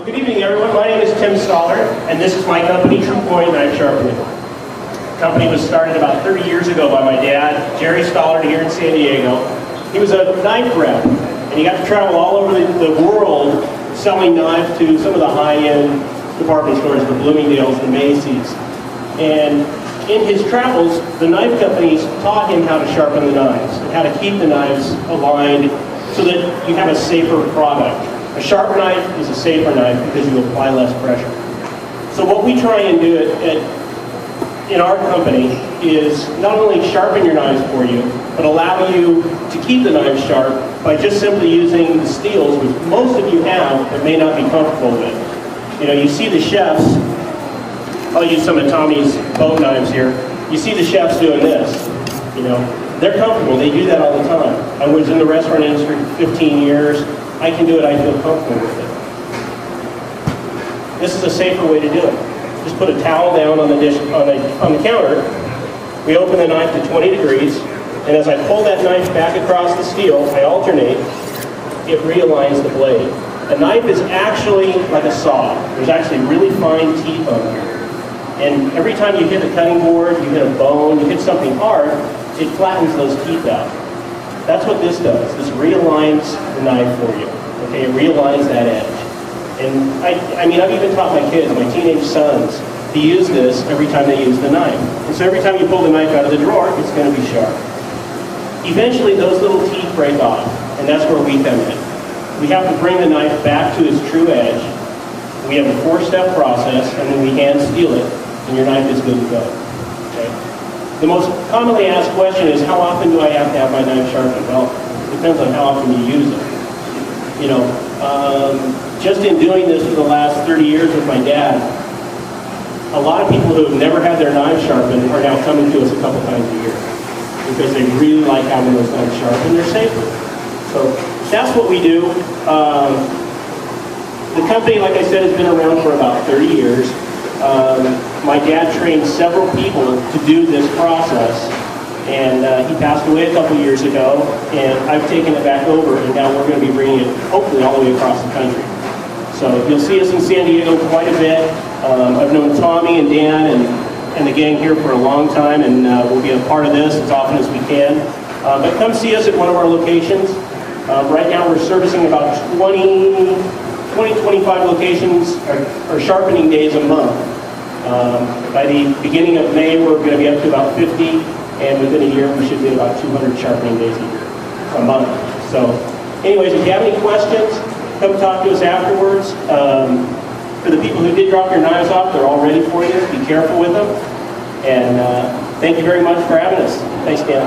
Well, good evening, everyone. My name is Tim Stallard, and this is my company, Point Sharpening. The company was started about 30 years ago by my dad, Jerry Stallard, here in San Diego. He was a knife rep, and he got to travel all over the world selling knives to some of the high-end department stores, the Bloomingdale's, the Macy's. And in his travels, the knife companies taught him how to sharpen the knives and how to keep the knives aligned so that you have a safer product. A sharp knife is a safer knife because you apply less pressure. So what we try and do in our company is not only sharpen your knives for you, but allow you to keep the knives sharp by just simply using the steels, which most of you have but may not be comfortable with. You know, you see the chefs, I'll use some of Tommy's bone knives here. You see the chefs doing this, you know. They're comfortable, they do that all the time. I was in the restaurant industry for 15 years. I can do it, I feel comfortable with it. This is a safer way to do it. Just put a towel down on the dish, on the counter. We open the knife to 20 degrees, and as I pull that knife back across the steel, I alternate, it realigns the blade. A knife is actually like a saw. There's actually really fine teeth on here. And every time you hit a cutting board, you hit a bone, you hit something hard, it flattens those teeth out. That's what this does. This realigns the knife for you. Okay, it realigns that edge. And I mean, I've even taught my kids, my teenage sons, to use this every time they use the knife. And so every time you pull the knife out of the drawer, it's going to be sharp. Eventually, those little teeth break off, and that's where we come in. We have to bring the knife back to its true edge. We have a 4-step process, and then we hand steel it, and your knife is good to go. Okay? The most commonly asked question is, how often do I have to have my knife sharpened? Well, it depends on how often you use it. You know, just in doing this for the last 30 years with my dad, a lot of people who have never had their knives sharpened are now coming to us a couple times a year because they really like having those knives sharpened. They're safer. So that's what we do. The company, like I said, has been around for about 30 years. My dad trained several people to do this process, and he passed away a couple years ago, and I've taken it back over, and now we're going to be bringing it hopefully all the way across the country. So you'll see us in San Diego quite a bit. I've known Tommy and Dan and the gang here for a long time, and we'll be a part of this as often as we can. But come see us at one of our locations. Right now we're servicing about 25 locations or sharpening days a month. By the beginning of May, we're going to be up to about 50, and within a year, we should be at about 200 sharpening days a month. So, anyways, if you have any questions, come talk to us afterwards. For the people who did drop your knives off, they're all ready for you. Be careful with them. And thank you very much for having us. Thanks, Dan.